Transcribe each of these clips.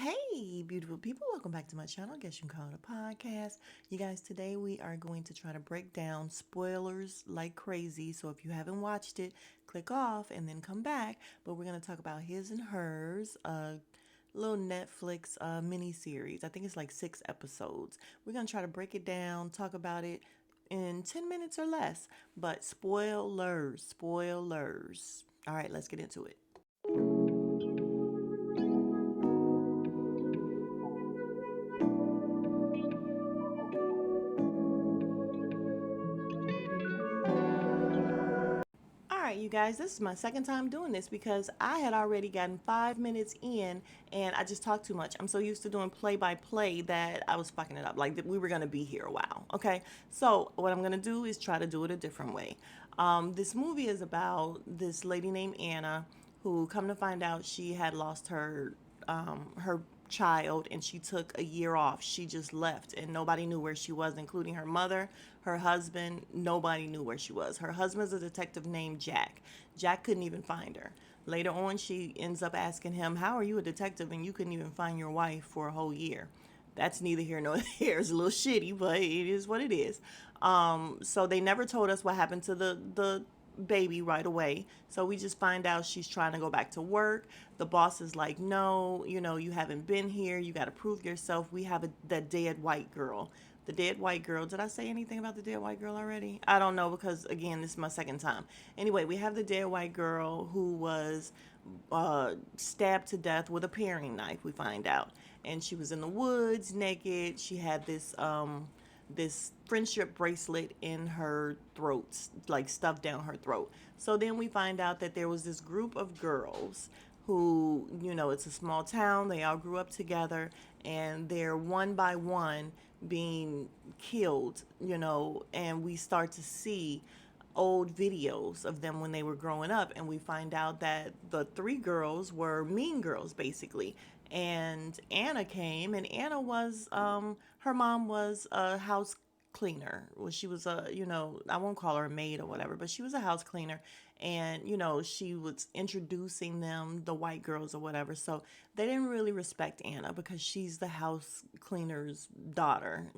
Hey, beautiful people, welcome back to my channel. I guess you can call it a podcast. You guys, today we are going to try to break down spoilers like crazy. So if you haven't watched it, click off and then come back. But we're going to talk about His and Hers, a little Netflix mini series. I think it's like 6 episodes. We're going to try to break it down, talk about it in 10 minutes or less. But spoilers, spoilers. All right, let's get into it. All right, you guys, this is my second time doing this because I had already gotten 5 minutes in and I just talked too much. I'm so used to doing play by play that I was fucking it up. Like we were going to be here a while. Okay. So, what I'm going to do is try to do it a different way. This movie is about this lady named Anna who, come to find out, she had lost her child and she took a year off. She just left and nobody knew where she was, including her mother, her husband. Nobody knew where she was. Her husband's a detective named Jack. Jack couldn't even find her. Later on, she ends up asking him, "How are you a detective and you couldn't even find your wife for a whole year?" That's neither here nor there. It's a little shitty, but it is what it is. So they never told us what happened to the baby right away. So we just find out she's trying to go back to work. The boss is like, "No, you haven't been here. You got to prove yourself. We have the dead white girl." The dead white girl. Did I say anything about the dead white girl already? I don't know because, again, this is my second time. Anyway, we have the dead white girl who was stabbed to death with a paring knife, we find out. And she was in the woods naked. She had this friendship bracelet in her throat, like stuffed down her throat. So then we find out that there was this group of girls who, it's a small town, they all grew up together, and they're one by one being killed, and we start to see old videos of them when they were growing up, and we find out that the three girls were mean girls basically. And Anna came, and Anna was her mom was a house cleaner. Well, she was a, I won't call her a maid or whatever, but she was a house cleaner. And, she was introducing them, the white girls or whatever. So they didn't really respect Anna because she's the house cleaner's daughter,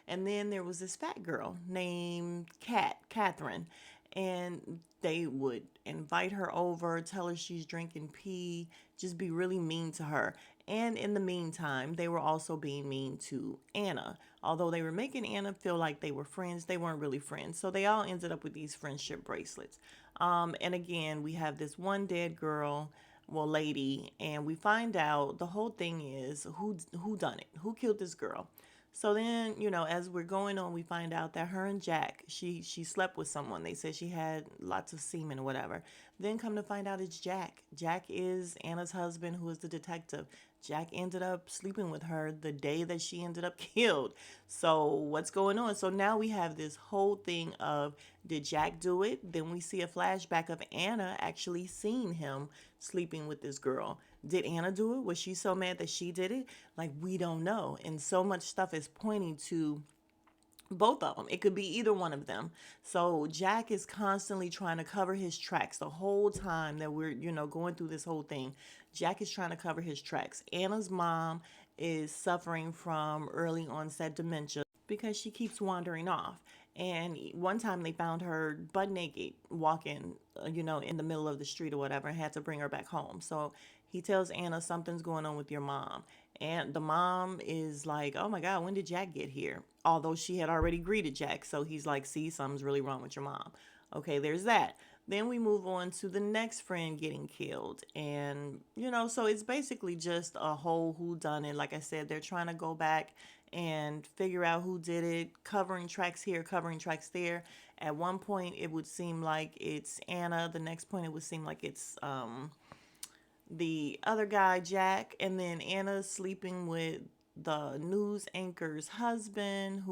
And then there was this fat girl named Catherine. And they would invite her over, tell her she's drinking pee, just be really mean to her. And in the meantime, they were also being mean to Anna. Although they were making Anna feel like they were friends, they weren't really friends. So they all ended up with these friendship bracelets. And again, we have this one dead girl, well, lady, and we find out the whole thing is who done it, who killed this girl. So then, as we're going on, we find out that her and Jack, she slept with someone. They said she had lots of semen or whatever. Then come to find out it's Jack. Jack is Anna's husband, who is the detective. Jack ended up sleeping with her the day that she ended up killed. So what's going on? So now we have this whole thing of, did Jack do it? Then we see a flashback of Anna actually seeing him sleeping with this girl. Did Anna do it? Was she so mad that she did it? Like, we don't know. And so much stuff is pointing to both of them. It could be either one of them. So Jack is constantly trying to cover his tracks the whole time that we're, going through this whole thing. Jack is trying to cover his tracks. Anna's mom is suffering from early onset dementia because she keeps wandering off. And one time they found her butt naked walking, in the middle of the street or whatever, and had to bring her back home. So he tells Anna, something's going on with your mom. And the mom is like, "Oh my God, when did Jack get here?" Although she had already greeted Jack. So he's like, "See, something's really wrong with your mom." Okay, there's that. Then we move on to the next friend getting killed. And, so it's basically just a whole whodunit. Like I said, they're trying to go back and figure out who did it, covering tracks here, covering tracks there. At one point, it would seem like it's Anna. The next point, it would seem like it's the other guy, Jack. And then Anna's sleeping with the news anchor's husband,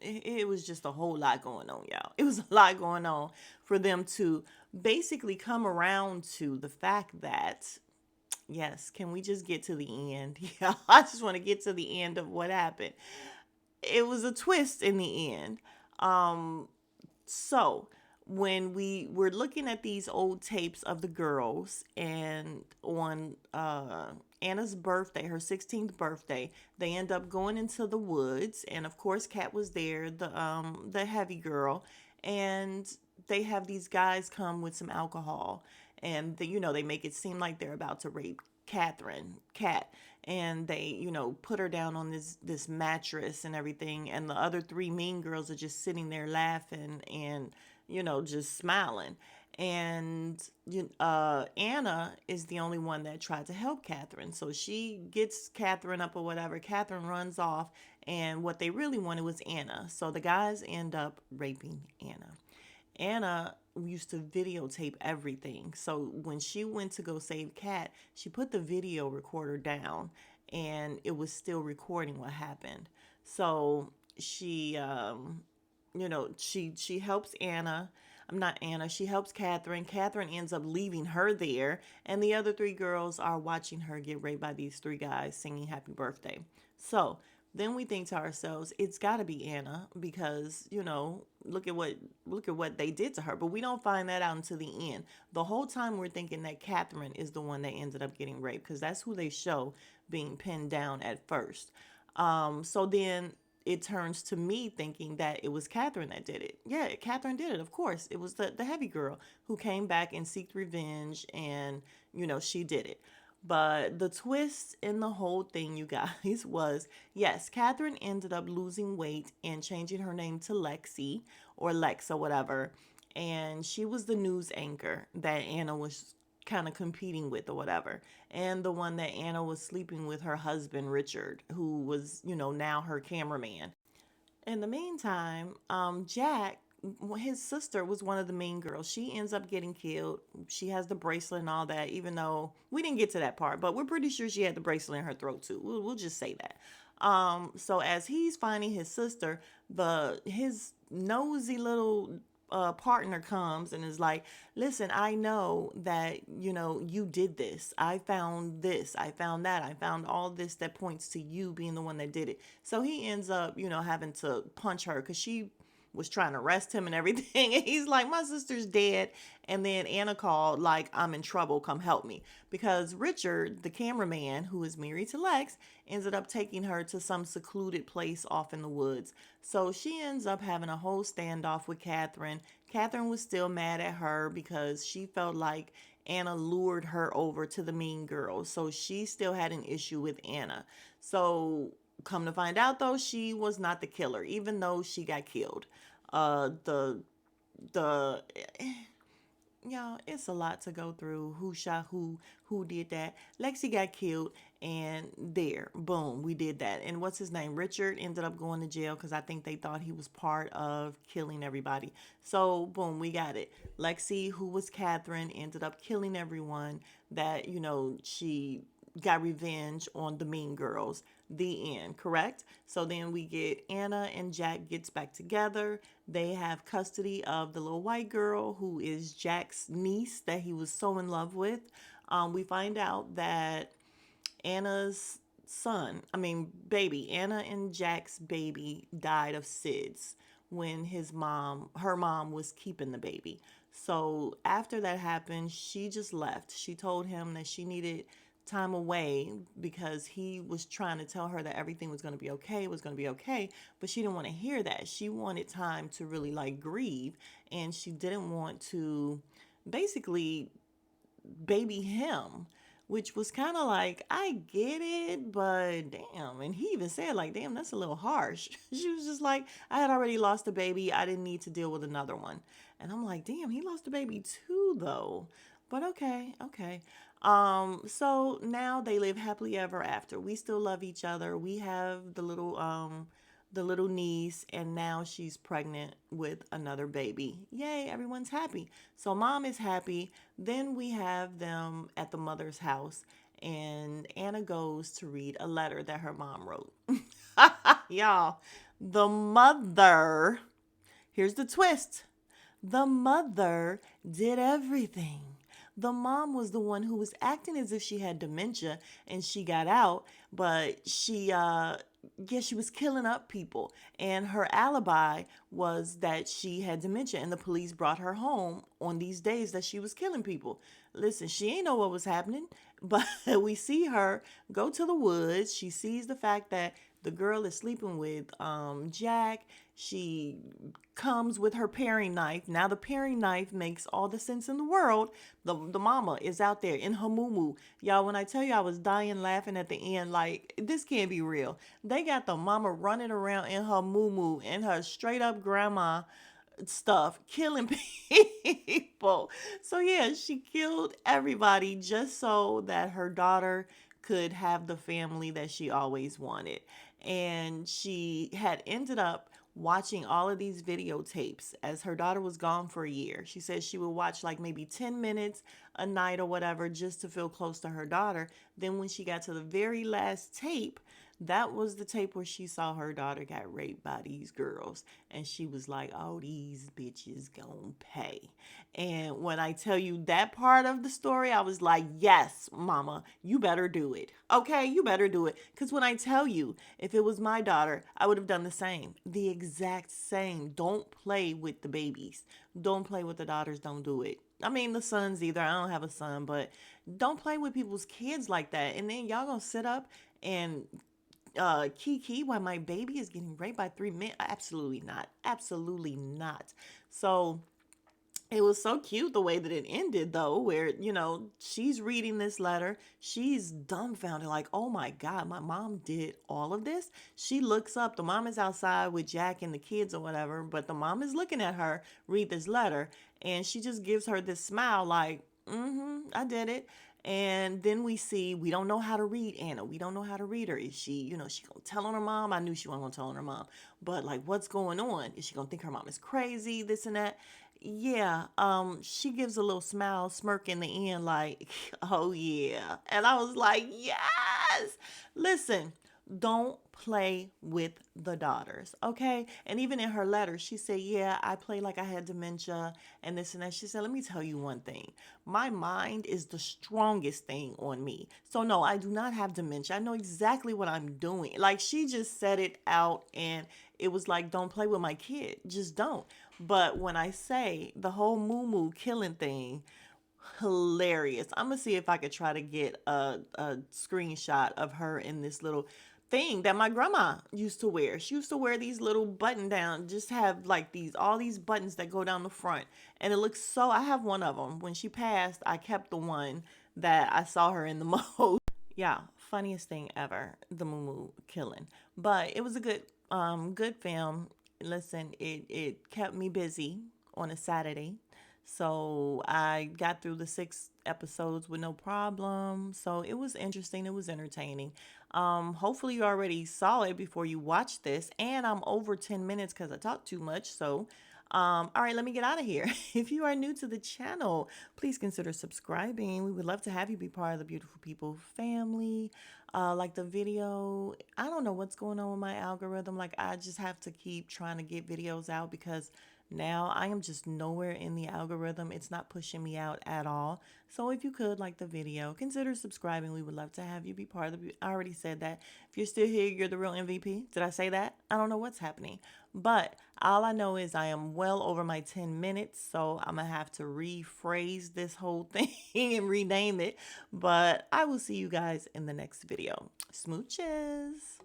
it was just a whole lot going on, y'all. It was a lot going on for them to basically come around to the fact that, yes, can we just get to the end? Yeah, I just want to get to the end of what happened. It was a twist in the end. So when we were looking at these old tapes of the girls and on Anna's birthday, her 16th birthday. They end up going into the woods, and of course, Kat was there, the heavy girl, and they have these guys come with some alcohol, and they make it seem like they're about to rape Kat, and they put her down on this mattress and everything, and the other three mean girls are just sitting there laughing and just smiling. And Anna is the only one that tried to help Catherine. So she gets Catherine up or whatever. Catherine runs off, and what they really wanted was Anna. So the guys end up raping Anna. Anna used to videotape everything. So when she went to go save Kat, she put the video recorder down, and it was still recording what happened. So she helps Anna. I'm not Anna. She helps Catherine. Catherine ends up leaving her there, and the other three girls are watching her get raped by these three guys singing "Happy Birthday." So then we think to ourselves, it's got to be Anna because look at what they did to her. But we don't find that out until the end. The whole time we're thinking that Catherine is the one that ended up getting raped because that's who they show being pinned down at first. So then it turns to me thinking that it was Catherine that did it. Yeah, Catherine did it, of course. It was the heavy girl who came back and seeked revenge, and, she did it. But the twist in the whole thing, you guys, was yes, Catherine ended up losing weight and changing her name to Lexi or Lex or whatever. And she was the news anchor that Anna was kind of competing with or whatever. And the one that Anna was sleeping with her husband, Richard, who was, now her cameraman. In the meantime, Jack, his sister was one of the mean girls. She ends up getting killed. She has the bracelet and all that, even though we didn't get to that part, but we're pretty sure she had the bracelet in her throat too. We'll just say that. So as he's finding his sister, his nosy little partner comes and is like, listen, I know that you did this. I found this, I found that, I found all this that points to you being the one that did it. So he ends up having to punch her because she was trying to arrest him and everything. And he's like, my sister's dead. And then Anna called, like, I'm in trouble, come help me. Because Richard, the cameraman who is married to Lex, ended up taking her to some secluded place off in the woods. So she ends up having a whole standoff with Catherine. Catherine was still mad at her because she felt like Anna lured her over to the mean girls. So she still had an issue with Anna. So come to find out, though, she was not the killer, even though she got killed. The Y'all, it's a lot to go through. Who shot who did that. Lexi got killed, and there, boom, we did that. And what's his name? Richard ended up going to jail because I think they thought he was part of killing everybody. So, boom, we got it. Lexi, who was Catherine, ended up killing everyone that, she got revenge on the mean girls. The end, correct? So then we get Anna and Jack gets back together. They have custody of the little white girl who is Jack's niece that he was so in love with. We find out that Anna's baby, Anna and Jack's baby died of SIDS when her mom was keeping the baby. So after that happened, she just left. She told him that she needed time away because he was trying to tell her that everything was going to be okay, but she didn't want to hear that. She wanted time to really like grieve, and she didn't want to basically baby him, which was kind of like, I get it, but damn. And he even said, like, damn, that's a little harsh. She was just like, I had already lost a baby. I didn't need to deal with another one. And I'm like, damn, he lost a baby too, though. But okay, okay. So now they live happily ever after. We still love each other. We have the little niece, and now she's pregnant with another baby. Yay, everyone's happy. So mom is happy. Then we have them at the mother's house, and Anna goes to read a letter that her mom wrote. Y'all, the mother, here's the twist. The mother did everything. The mom was the one who was acting as if she had dementia and she got out, but yeah, she was killing up people. And her alibi was that she had dementia and the police brought her home on these days that she was killing people. Listen, she ain't know what was happening, but we see her go to the woods. She sees the fact that the girl is sleeping with Jack. She comes with her paring knife. Now the paring knife makes all the sense in the world. The mama is out there in her moo. Y'all, when I tell you I was dying laughing at the end, like this can't be real. They got the mama running around in her moo and her straight up grandma stuff, killing people. So yeah, she killed everybody just so that her daughter could have the family that she always wanted. And she had ended up watching all of these videotapes as her daughter was gone for a year. She said she would watch like maybe 10 minutes a night or whatever just to feel close to her daughter. Then when she got to the very last tape, that was the tape where she saw her daughter got raped by these girls. And she was like, oh, these bitches gonna pay. And when I tell you that part of the story, I was like, yes, mama, you better do it. Okay, you better do it. Because when I tell you, if it was my daughter, I would have done the same. The exact same. Don't play with the babies. Don't play with the daughters. Don't do it. I mean, the sons either. I don't have a son, but don't play with people's kids like that. And then y'all gonna sit up and Kiki, why my baby is getting raped by 3 men? Absolutely not. Absolutely not. So it was so cute the way that it ended, though, where, she's reading this letter. She's dumbfounded, like, oh my God, my mom did all of this. She looks up. The mom is outside with Jack and the kids or whatever, but the mom is looking at her read this letter, and she just gives her this smile, like, I did it. And then we don't know how to read Anna. We don't know how to read her. Is she gonna tell on her mom? I knew she wasn't gonna tell on her mom. But like, what's going on? Is she gonna think her mom is crazy? This and that. Yeah. She gives a little smile, smirk in the end, like, oh yeah. And I was like, yes. Listen, don't play with the daughters, okay? And even in her letter, she said, yeah, I play like I had dementia and this and that. She said, let me tell you one thing. My mind is the strongest thing on me. So no, I do not have dementia. I know exactly what I'm doing. Like, she just said it out, and it was like, don't play with my kid. Just don't. But when I say the whole moo killing thing, hilarious. I'm gonna see if I could try to get a screenshot of her in this little thing that my grandma used to wear. She used to wear these little button down, just have like all these buttons that go down the front. And it looks so, I have one of them. When she passed, I kept the one that I saw her in the most. Yeah, funniest thing ever, the Moo killing. But it was a good film. Listen, it kept me busy on a Saturday. So I got through the 6 episodes with no problem. So it was interesting. It was entertaining. Hopefully you already saw it before you watched this. And I'm over 10 minutes because I talked too much. So all right, let me get out of here. If you are new to the channel, please consider subscribing. We would love to have you be part of the Beautiful People family. Like the video, I don't know what's going on with my algorithm. Like, I just have to keep trying to get videos out because now I am just nowhere in the algorithm. It's not pushing me out at all. So if you could like the video, consider subscribing. We would love to have you be part of the, I already said that. If you're still here, you're the real MVP. Did I say that? I don't know what's happening. But all I know is I am well over my 10 minutes. So I'm going to have to rephrase this whole thing and rename it. But I will see you guys in the next video. Smooches.